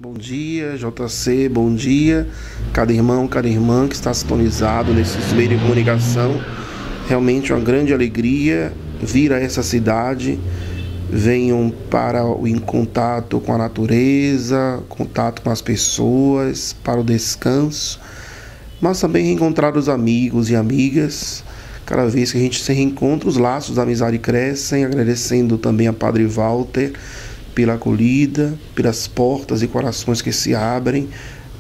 Bom dia, JC, bom dia, cada irmão, cada irmã que está sintonizado nesses meios de comunicação. Realmente uma grande alegria vir a essa cidade. Venham para o em contato com a natureza, contato com as pessoas, para o descanso, mas também reencontrar os amigos e amigas. Cada vez que a gente se reencontra, os laços da amizade crescem, agradecendo também a Padre Walter pela acolhida, pelas portas e corações que se abrem,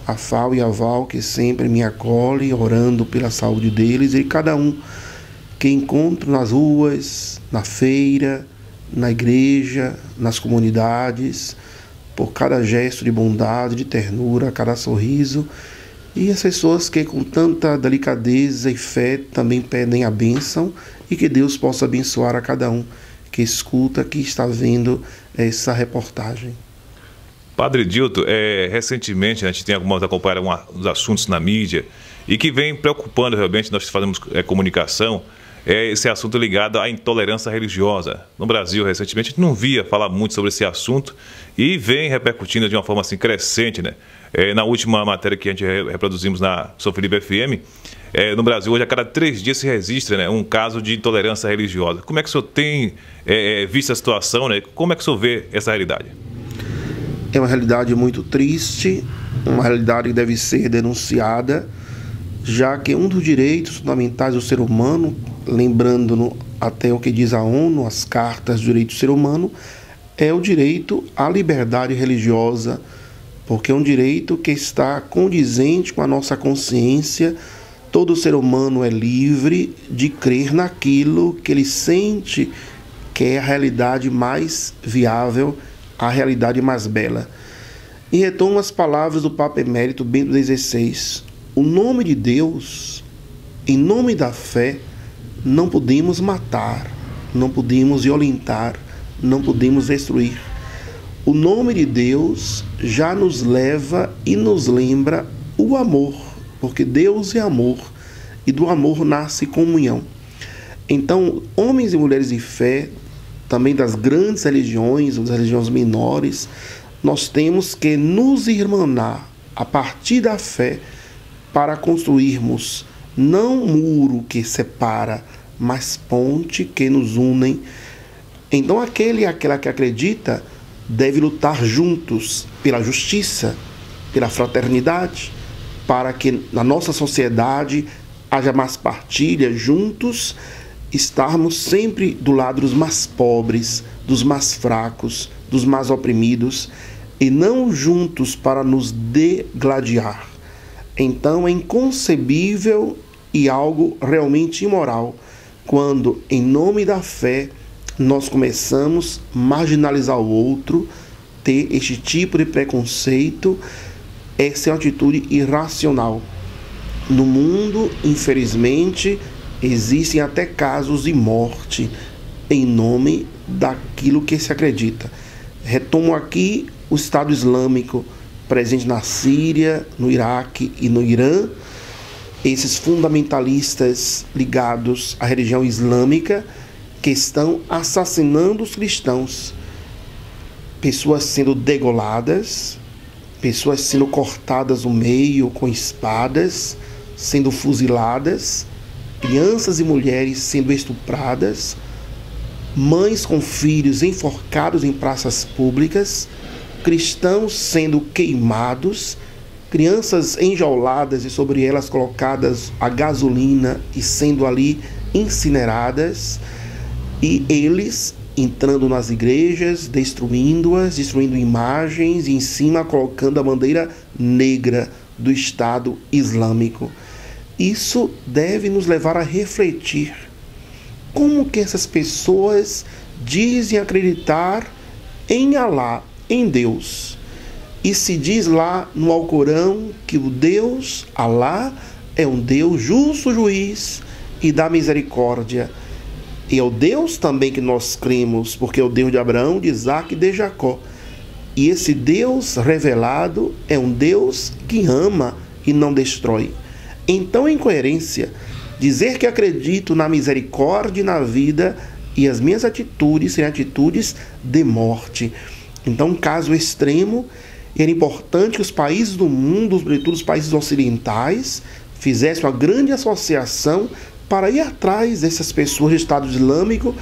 a Fal e a Val que sempre me acolhem, orando pela saúde deles, e cada um que encontro nas ruas, na feira, na igreja, nas comunidades, por cada gesto de bondade, de ternura, cada sorriso, e as pessoas que com tanta delicadeza e fé também pedem a bênção, e que Deus possa abençoar a cada um que escuta, que está vendo essa reportagem. Padre Dilto, recentemente a gente tem acompanhado os assuntos na mídia e que vem preocupando realmente, nós fazemos comunicação, esse assunto ligado à intolerância religiosa. No Brasil, recentemente, a gente não via falar muito sobre esse assunto e vem repercutindo de uma forma assim crescente, né? Na última matéria que a gente reproduzimos na São Felipe FM, no Brasil, hoje, a cada 3 dias se registra, né, um caso de intolerância religiosa. Como é que o senhor tem visto a situação, né? Como é que o senhor vê essa realidade? É uma realidade muito triste, uma realidade que deve ser denunciada, já que um dos direitos fundamentais do ser humano, lembrando até o que diz a ONU, as cartas do direito do ser humano, é o direito à liberdade religiosa, porque é um direito que está condizente com a nossa consciência. Todo ser humano é livre de crer naquilo que ele sente que é a realidade mais viável, a realidade mais bela. E retomo as palavras do Papa Emérito Bento XVI. O nome de Deus, em nome da fé, não podemos matar, não podemos violentar, não podemos destruir. O nome de Deus já nos leva e nos lembra o amor, porque Deus é amor e do amor nasce comunhão. Então, homens e mulheres de fé, também das grandes religiões, das religiões menores, nós temos que nos irmanar a partir da fé para construirmos não muro que separa, mas ponte que nos unem. Então, aquele e aquela que acredita deve lutar juntos pela justiça, pela fraternidade, para que na nossa sociedade haja mais partilha, juntos estarmos sempre do lado dos mais pobres, dos mais fracos, dos mais oprimidos, e não juntos para nos degladiar. Então é inconcebível e algo realmente imoral quando, em nome da fé, nós começamos a marginalizar o outro, ter este tipo de preconceito. Essa é uma atitude irracional. No mundo, infelizmente, existem até casos de morte em nome daquilo que se acredita. Retomo aqui o Estado Islâmico presente na Síria, no Iraque e no Irã. Esses fundamentalistas ligados à religião islâmica que estão assassinando os cristãos. Pessoas sendo degoladas, pessoas sendo cortadas no meio com espadas, sendo fuziladas, crianças e mulheres sendo estupradas, mães com filhos enforcados em praças públicas, cristãos sendo queimados, crianças enjauladas e sobre elas colocadas a gasolina e sendo ali incineradas, e eles entrando nas igrejas, destruindo-as, destruindo imagens e em cima colocando a bandeira negra do Estado Islâmico. Isso deve nos levar a refletir como que essas pessoas dizem acreditar em Alá, em Deus. E se diz lá no Alcorão que o Deus, Alá, é um Deus justo juiz e dá misericórdia. E é o Deus também que nós cremos, porque é o Deus de Abraão, de Isaac e de Jacó. E esse Deus revelado é um Deus que ama e não destrói. Então, em coerência, dizer que acredito na misericórdia e na vida e as minhas atitudes serem atitudes de morte. Então, um caso extremo, E era importante que os países do mundo, sobretudo os países ocidentais, fizessem uma grande associação para ir atrás dessas pessoas de Estado Islâmico,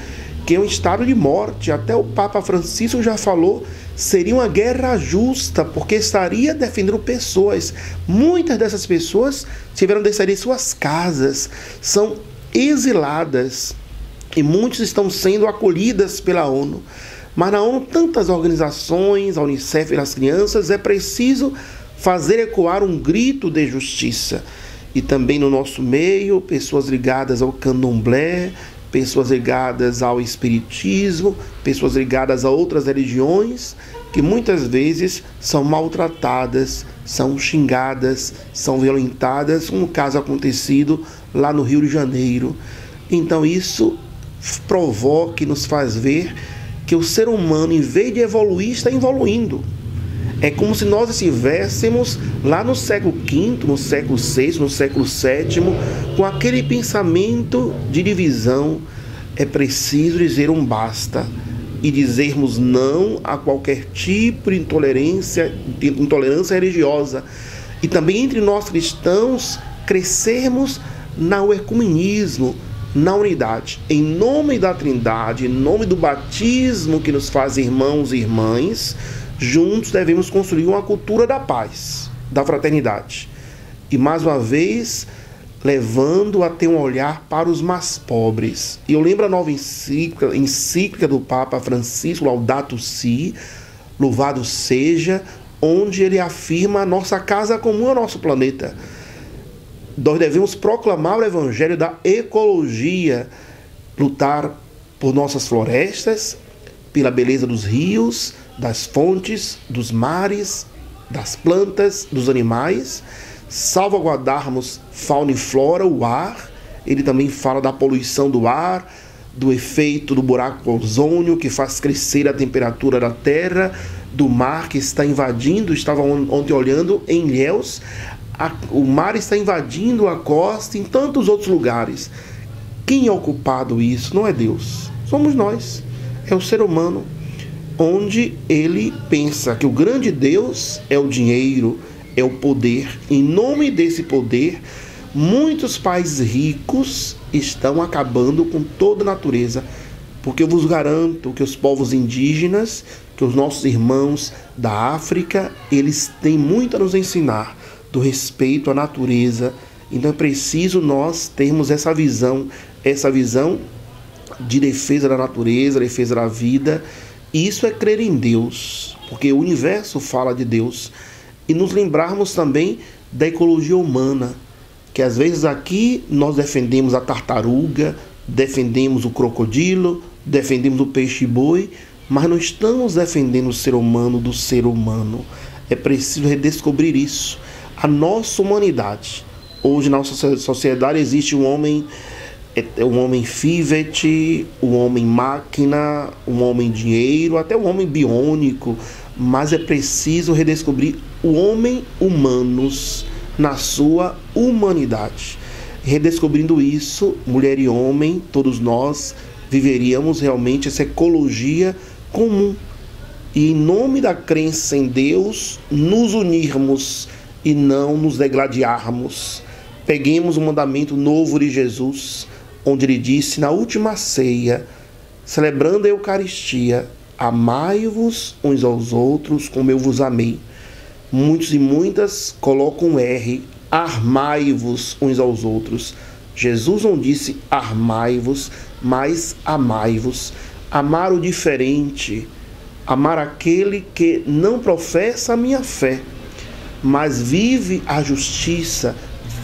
que é um estado de morte. Até o Papa Francisco já falou, seria uma guerra justa, porque estaria defendendo pessoas. Muitas dessas pessoas tiveram de sair de suas casas, são exiladas, e muitos estão sendo acolhidas pela ONU. Mas na ONU, tantas organizações, a Unicef e as crianças, é preciso fazer ecoar um grito de justiça. E também no nosso meio, pessoas ligadas ao candomblé, pessoas ligadas ao espiritismo, pessoas ligadas a outras religiões, que muitas vezes são maltratadas, são xingadas, são violentadas, como um caso acontecido lá no Rio de Janeiro. Então isso provoca e nos faz ver que o ser humano, em vez de evoluir, está evoluindo. É como se nós estivéssemos lá no século V, no século VI, no século VII, com aquele pensamento de divisão. É preciso dizer um basta e dizermos não a qualquer tipo de intolerância religiosa. E também entre nós cristãos, crescermos no ecumenismo, na unidade. Em nome da Trindade, em nome do batismo que nos faz irmãos e irmãs, juntos devemos construir uma cultura da paz, da fraternidade. E mais uma vez, levando a ter um olhar para os mais pobres. E eu lembro a nova encíclica do Papa Francisco, Laudato Si, louvado seja, onde ele afirma a nossa casa comum é o nosso planeta. Nós devemos proclamar o evangelho da ecologia, lutar por nossas florestas, pela beleza dos rios, das fontes, dos mares, das plantas, dos animais, salvaguardarmos fauna e flora, o ar. Ele também fala da poluição do ar, do efeito do buraco ozônio que faz crescer a temperatura da terra, do mar que está invadindo. Estava ontem olhando em Ilhéus, o mar está invadindo a costa, em tantos outros lugares. Quem é o culpado disso? Não é Deus, somos nós, é o ser humano, onde ele pensa que o grande Deus é o dinheiro, é o poder. Em nome desse poder, muitos países ricos estão acabando com toda a natureza, porque eu vos garanto que os povos indígenas, que os nossos irmãos da África, eles têm muito a nos ensinar do respeito à natureza. Então é preciso nós termos essa visão de defesa da natureza, defesa da vida. E isso é crer em Deus, porque o universo fala de Deus. E nos lembrarmos também da ecologia humana, que às vezes aqui nós defendemos a tartaruga, defendemos o crocodilo, defendemos o peixe-boi, mas não estamos defendendo o ser humano do ser humano. É preciso redescobrir isso. A nossa humanidade. Hoje na nossa sociedade existe um homem Fivet, um homem máquina, um homem dinheiro, até um homem biônico, mas é preciso redescobrir o homem humanos na sua humanidade. Redescobrindo isso, mulher e homem, todos nós viveríamos realmente essa ecologia comum. E em nome da crença em Deus, nos unirmos e não nos degladiarmos. Peguemos o mandamento novo de Jesus, onde ele disse na última ceia, celebrando a Eucaristia: amai-vos uns aos outros como eu vos amei. Muitos e muitas colocam R, armai-vos uns aos outros. Jesus não disse armai-vos, mas amai-vos. Amar o diferente, amar aquele que não professa a minha fé, mas vive a justiça,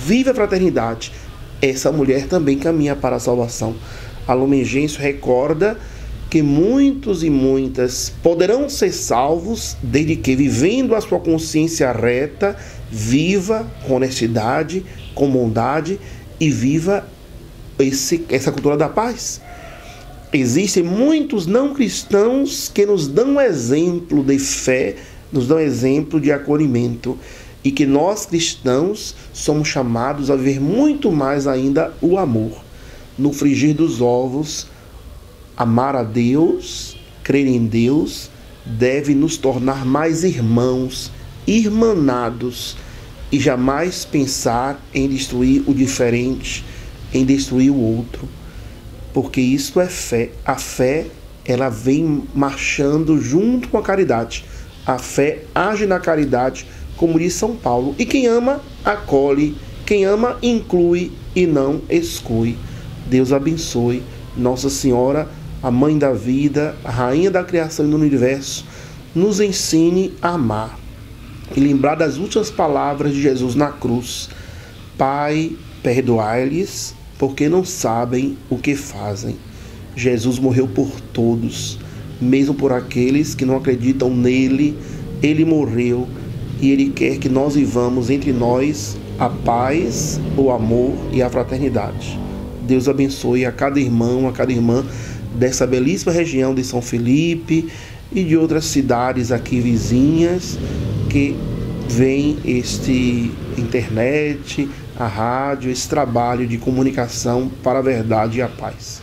vive a fraternidade. Essa mulher também caminha para a salvação. A Lumen Gentium recorda que muitos e muitas poderão ser salvos desde que, vivendo a sua consciência reta, viva com honestidade, com bondade e viva essa cultura da paz. Existem muitos não cristãos que nos dão exemplo de fé, nos dão exemplo de acolhimento, e que nós cristãos somos chamados a ver muito mais ainda o amor. No frigir dos ovos, amar a Deus, crer em Deus, deve nos tornar mais irmãos irmanados e jamais pensar em destruir o diferente, em destruir o outro, porque isso é fé. A fé, ela vem marchando junto com a caridade. A fé age na caridade, como diz São Paulo. E quem ama, acolhe. Quem ama, inclui e não exclui. Deus abençoe. Nossa Senhora, a Mãe da Vida, a Rainha da Criação e do Universo, nos ensine a amar. E lembrar das últimas palavras de Jesus na cruz. Pai, perdoai-lhes, porque não sabem o que fazem. Jesus morreu por todos, mesmo por aqueles que não acreditam nele. Ele morreu e ele quer que nós vivamos entre nós a paz, o amor e a fraternidade. Deus abençoe a cada irmão, a cada irmã dessa belíssima região de São Felipe e de outras cidades aqui vizinhas, que vem este internet, a rádio, esse trabalho de comunicação para a verdade e a paz.